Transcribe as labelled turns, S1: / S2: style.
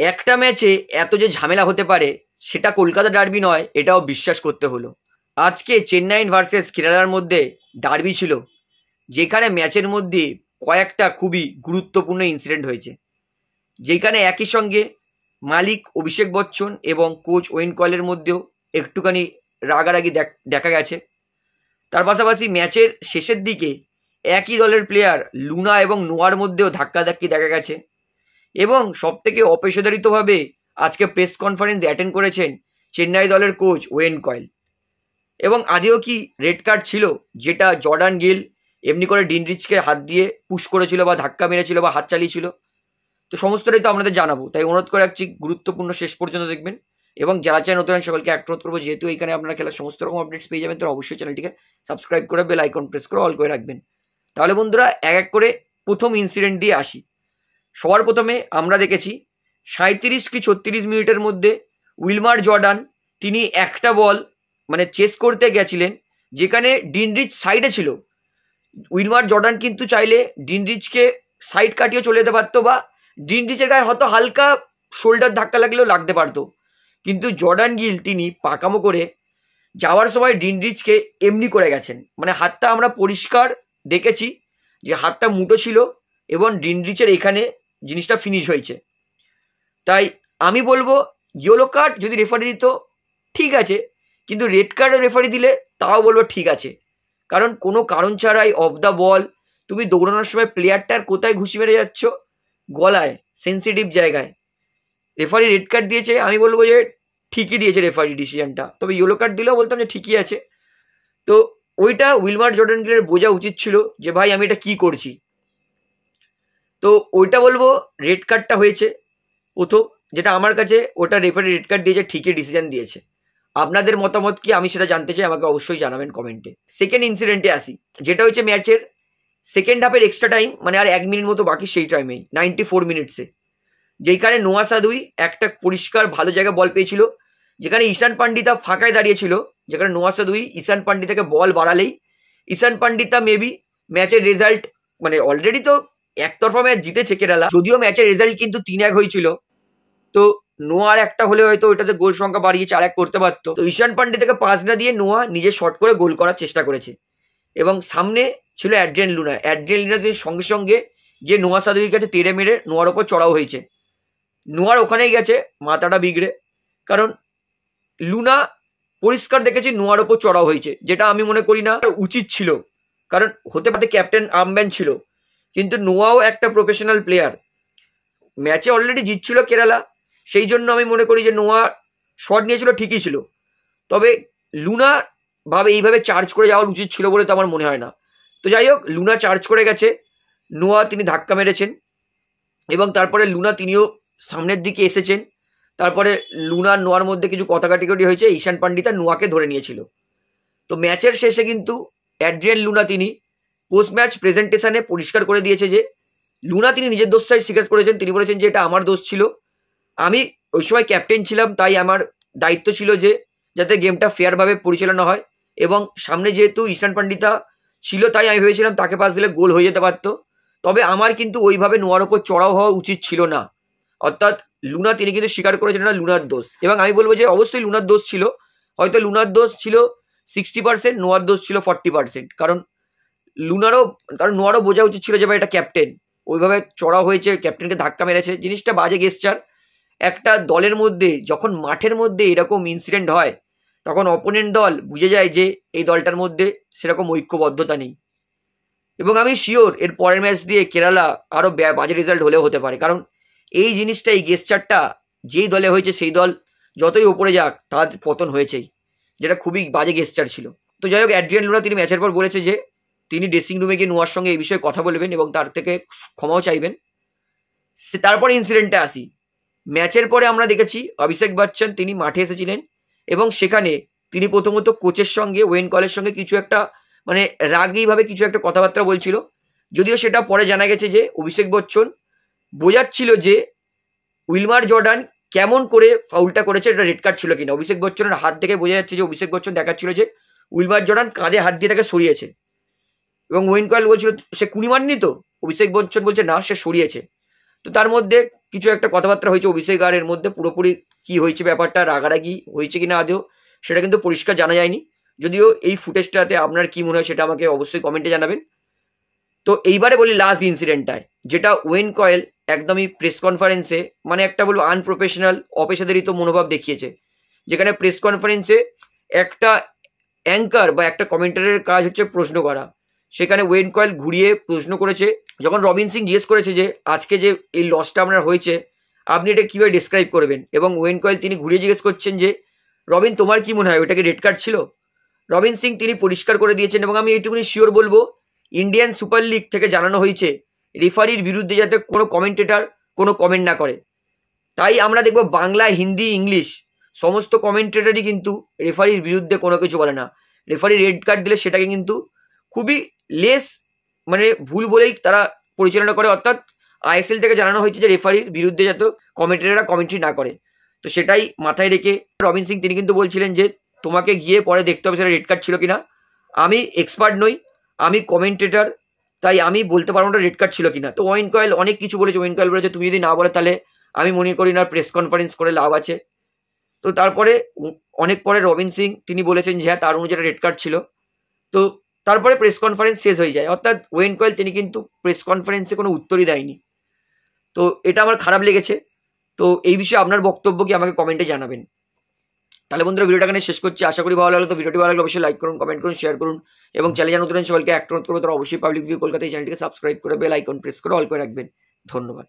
S1: একটা ম্যাচে এত যে ঝামেলা হতে পারে সেটা কলকাতা ডার্বি নয়, এটাও বিশ্বাস করতে হলো। আজকে চেন্নাই ভার্সেস কেরালার মধ্যে ডার্বি ছিল, যেখানে ম্যাচের মধ্যে কয়েকটা খুবই গুরুত্বপূর্ণ ইনসিডেন্ট হয়েছে, যেখানে একই সঙ্গে মালিক অভিষেক বচ্চন এবং কোচ ওয়েন কয়েলের মধ্যেও একটুখানি রাগারাগি দেখা গেছে। তার পাশাপাশি ম্যাচের শেষের দিকে একই দলের প্লেয়ার লুনা এবং নোয়ার মধ্যেও ধাক্কাধাক্কি দেখা গেছে। এবং সবথেকে অপেশাদারিতভাবে আজকে প্রেস কনফারেন্স অ্যাটেন্ড করেছেন চেন্নাই দলের কোচ ওয়েন কয়েল। এবং আদেও কি রেড কার্ড ছিল, যেটা জর্ডান গিল এমনি করে ডিনরিচকে হাত দিয়ে পুশ করেছিল বা ধাক্কা মেরেছিল বা হাত চালিয়েছিল, তো সমস্তটাই তো আপনাদের জানাবো। তাই অনুরোধ করে রাখছি গুরুত্বপূর্ণ শেষ পর্যন্ত দেখবেন। এবং যারা চায় নতুন সকলকে অনুরোধ করবো, যেহেতু এখানে আপনারা খেলার সমস্ত রকম আপডেটস পেয়ে যাবেন, তো অবশ্যই চ্যানেলটিকে সাবস্ক্রাইব করে বেল আইকন প্রেস করে অল করে রাখবেন। তাহলে বন্ধুরা এক এক করে প্রথম ইনসিডেন্ট দিয়ে আসি। সবার প্রথমে আমরা দেখেছি 37 কি 36 মিনিটের মধ্যে উইলমার জর্ডান তিনি একটা বল মানে চেস করতে গেছিলেন, যেখানে ডিনরিচ সাইডে ছিল। উইলমার জর্ডান কিন্তু চাইলে ডিনরিচকে সাইড কাটিয়ে চলে যেতে পারতো, বা ডিনরিচের গায়ে হয়তো হালকা শোল্ডার ধাক্কা লাগলেও লাগতে পারতো, কিন্তু জর্ডান গিল তিনি পাকামো করে যাওয়ার সময় ডিনরিচকে এমনি করে গেছেন। মানে হাতটা আমরা পরিষ্কার দেখেছি যে হাতটা মুঠো ছিল এবং ডিনরিচের এখানে জিনিসটা ফিনিশ হয়েছে। তাই আমি বলবো ইয়েলো কার্ড যদি রেফারি দিত ঠিক আছে, কিন্তু রেড কার্ডে রেফারি দিলে তাও বলবো ঠিক আছে। কারণ কোনো কারণ ছাড়াই অফ দ্য বল তুমি দৌড়ানোর সময় প্লেয়ারটার কোথায় ঘুষি মেরে যাচ্ছ, গলায়, সেন্সিটিভ জায়গায়, রেফারি রেড কার্ড দিয়েছে। আমি বলবো যে ঠিকই দিয়েছে রেফারি ডিসিশনটা, তবে ইয়েলো কার্ড দিলেও বলতাম যে ঠিকই আছে। তো ওইটা উইলমার জর্ডান গিলের বোঝা উচিত ছিল যে ভাই আমি এটা কি করছি। তো ওইটা বলবো রেড কার্ডটা হয়েছে প্রথম, যেটা আমার কাছে ওটা রেফারি রেড কার্ড দিয়েছে, ঠিকই ডিসিশন দিয়েছে। আপনাদের মতামত কি আমি সেটা জানতে চাই, আমাকে অবশ্যই জানাবেন কমেন্টে। সেকেন্ড ইনসিডেন্টে আসি, যেটা হচ্ছে ম্যাচের সেকেন্ড হাফের এক্সট্রা টাইম, মানে আর 1 মিনিট মতো বাকি সেই টাইমেই 94 মিনিটসে, যেইখানে নোয়া সাদুই একটা পরিষ্কার ভালো জায়গায় বল পেয়েছিল, যেখানে ঈশান পান্ডিতা ফাঁকায় দাঁড়িয়েছিল, যেখানে নোয়া সাদুই ঈশান পান্ডিতাকে বল বাড়ালেই ঈশান পান্ডিতা মেবি ম্যাচের রেজাল্ট, মানে অলরেডি তো একতরফা ম্যাচ জিতেছে কেরালা, যদিও ম্যাচের রেজাল্ট কিন্তু 3-1 হয়েছিল, তো নোয়ার একটা হলে হয়তো ওইটাতে গোল সংখ্যা বাড়িয়ে 4-1 করতে পারতো। তো ঈশান পান্ডিতাকে পাস না দিয়ে নোয়া নিজে শট করে গোল করার চেষ্টা করেছে। এবং সামনে ছিল অ্যাড্রিয়ান লুনা। অ্যাড্রিয়ান লুনা সঙ্গে সঙ্গে যে নোয়া সাদুইয়ের কাছে তেড়ে মেরে নোয়ার ওপর চড়াও হয়েছে। নোয়ার ওখানেই গেছে মাথাটা বিগড়ে, কারণ লুনা পরিষ্কার দেখেছি নোয়ার ওপর চড়াও হয়েছে, যেটা আমি মনে করি না উচিত ছিল। কারণ হতে পারে ক্যাপ্টেন আর্মব্যান্ড ছিল, কিন্তু নোয়াও একটা প্রফেশনাল প্লেয়ার, ম্যাচে অলরেডি জিতছিল কেরালা, সেই জন্য আমি মনে করি যে নোয়া শট নিয়েছিল ঠিকই ছিল। তবে লুনা এইভাবে চার্জ করে যাওয়ার উচিত ছিল বলে তো আমার মনে হয় না। তো যাই হোক, লুনা চার্জ করে গেছে, নোয়া তিনি ধাক্কা মেরেছেন এবং তারপরে লুনা তিনিও সামনের দিকে এসেছেন। তারপরে লুনা নোয়ার মধ্যে কিছু কথা কাটাকাটি হয়েছে, ঈশান পান্ডিতা নোয়াকে ধরে নিয়েছিল। তো ম্যাচের শেষে কিন্তু অ্যাড্রিয়ান লুনা তিনি পোস্ট ম্যাচ প্রেজেন্টেশনে পরিষ্কার করে দিয়েছে যে লুনা তিনি নিজের দোষটাই স্বীকার করেছেন। তিনি বলেছেন যে এটা আমার দোষ ছিল, আমি ওই সময় ক্যাপ্টেন ছিলাম, তাই আমার দায়িত্ব ছিল যে যাতে গেমটা ফেয়ারভাবে পরিচালনা হয়। এবং সামনে যেহেতু ঈশান পান্ডিতা ছিল, তাই আমি ভেবেছিলাম তাকে পাস দিলে গোল হয়ে যেতে পারতো। তবে আমার কিন্তু ওইভাবে নোয়ার ওপর চড়াও হওয়া উচিত ছিল না। অর্থাৎ লুনা তিনি কিন্তু স্বীকার করেছেন না লুনার দোষ। এবং আমি বলবো যে অবশ্যই লুনার দোষ ছিল, হয়তো লুনার দোষ ছিল 60%, নোয়ার দোষ ছিল 40%। কারণ নোয়ারও বোঝা উচিত ছিল যে ভাই এটা ক্যাপ্টেন, ওইভাবে চড়াও হয়েছে, ক্যাপ্টেনকে ধাক্কা মেরেছে, জিনিসটা বাজে গেস্টার। একটা দলের মধ্যে যখন মাঠের মধ্যে এরকম ইনসিডেন্ট হয়, তখন অপোনেন্ট দল বুঝে যায় যে এই দলটার মধ্যে সেরকম ঐক্যবদ্ধতা নেই। এবং আমি শিওর এর পরের ম্যাচ দিয়ে কেরালা আরও বাজে রেজাল্ট হলেও হতে পারে, কারণ এই জিনিসটা, এই গেস্টারটা যেই দলে হয়েছে সেই দল যতই ওপরে যাক তার পতন হয়েছেই, যেটা খুবই বাজে গেস্টার ছিল। তো যাই হোক, অ্যাড্রিয়ান লুনা তিনি ম্যাচের পর বলেছে যে তিনি ড্রেসিং রুমে গিয়ে নোয়ার সঙ্গে এই বিষয়ে কথা বলবেন এবং তার থেকে ক্ষমাও চাইবেন। তারপরে ইনসিডেন্টে আসি। ম্যাচের পরে আমরা দেখেছি অভিষেক বচ্চন তিনি মাঠে এসেছিলেন এবং সেখানে তিনি প্রথমত কোচের সঙ্গে, ওয়েন কয়েলের সঙ্গে কিছু একটা মানে রাগীভাবে কিছু একটা কথাবার্তা বলছিল। যদিও সেটা পরে জানা গেছে যে অভিষেক বচ্চন বোঝাচ্ছিল যে উইলমার জর্ডান কেমন করে ফাউলটা করেছে, এটা রেড কার্ড ছিল কিনা। অভিষেক বচ্চনের হাত দেখে বোঝা যাচ্ছে যে অভিষেক বচ্চন দেখাচ্ছিল যে উইলমার জর্ডান কাঁধে হাত দিয়ে তাকে সরিয়েছে, এবং ওয়েন কয়েল বলছিল সে কুনি মারেনি তো, অভিষেক বচ্চন বলছে না সে সরিয়েছে। তো তার মধ্যে কিছু একটা কথাবার্তা হয়েছে অভিষেক আর এর মধ্যে, পুরোপুরি কি হয়েছে ব্যাপারটা, রাগারাগি হয়েছে কিনা আদেও সেটা কিন্তু পরিষ্কার জানা যায়নি। যদিও এই ফুটেজটাতে আপনার কি মনে হয় সেটা আমাকে অবশ্যই কমেন্টে জানাবেন। তো এইবারে বলি লাস্ট ইনসিডেন্টটায়, যেটা ওয়েন কয়েল একদমই প্রেস কনফারেন্সে মানে একটা বলবো আনপ্রফেশনাল, অপেশাদারিত মনোভাব দেখিয়েছে। যেখানে প্রেস কনফারেন্সে একটা অ্যাঙ্কার বা একটা কমেন্টারের কাজ হচ্ছে প্রশ্ন করা, সেখানে ওয়েন কয়েল ঘুরিয়ে প্রশ্ন করেছে। যখন রবিন সিং জিজ্ঞেস করেছে যে আজকে যে এই লসটা আপনার হয়েছে আপনি এটা কীভাবে ডিসক্রাইব করবেন, এবং ওয়েন কয়েল তিনি ঘুরিয়ে জিজ্ঞেস করছেন যে রবিন তোমার কি মনে হয় ওটাকে রেড কার্ড ছিল? রবিন সিং তিনি পরিষ্কার করে দিয়েছেন, এবং আমি এইটুকুনি শিওর বলবো ইন্ডিয়ান সুপার লিগ থেকে জানানো হয়েছে রেফারির বিরুদ্ধে যাতে কোনো কমেন্টেটার কোনো কমেন্ট না করে। তাই আমরা দেখব বাংলা, হিন্দি, ইংলিশ সমস্ত কমেন্টেটারই কিন্তু রেফারির বিরুদ্ধে কোনো কিছু বলে না। রেফারি রেড কার্ড দিলে সেটাকে কিন্তু খুবই লেস মানে ভুল বলেই তারা পরিচালনা করে, অর্থাৎ আইএসএল থেকে জানানো হয়েছে যে রেফারির বিরুদ্ধে যাতে কমেন্টেটাররা কমেন্ট্রি না করে। তো সেটাই মাথায় রেখে রবিন সিং তিনি কিন্তু বলছিলেন যে তোমাকে গিয়ে পরে দেখতে হবে সেটা রেড কার্ড ছিল কিনা। আমি এক্সপার্ট নই, আমি কমেন্টেটার, তাই আমি বলতে পারবো না রেড কার্ড ছিল কিনা। তো ওয়েন কয়েল অনেক কিছু বলেছে। ওয়েন কয়েল বলেছে তুমি যদি না বলে তাহলে আমি মনে করি না প্রেস কনফারেন্স করে লাভ আছে। তো তারপরে অনেক পরে রবিন সিং তিনি বলেছেন যে হ্যাঁ তার অনুযায়ী রেড কার্ড ছিল। তো তারপরে প্রেস কনফারেন্স শেষ হয়ে যায়, অর্থাৎ ওয়েন কয়েল তিনি কিন্তু প্রেস কনফারেন্সে কোনো উত্তরই দেয়নি। তো এটা আমার খারাপ লেগেছে। তো এই বিষয়ে আপনার বক্তব্য কি আমাকে কমেন্টে জানাবেন। তাহলে বন্ধুরা ভিডিওটা এখানে শেষ করছি। আশা করি ভালো লাগলো। তো ভিডিওটি ভালো লাগলে অবশ্যই লাইক করুন, কমেন্ট করুন, শেয়ার করুন, এবং চ্যানেলে নতুন সবাইকে অ্যাক্ট করতে হবে তারা অবশ্যই পাবলিক ভিউ কলকাতা এই চ্যানেলটিকে সাবস্ক্রাইব করে বেল আইকন প্রেস করে অল করে রাখবেন। ধন্যবাদ।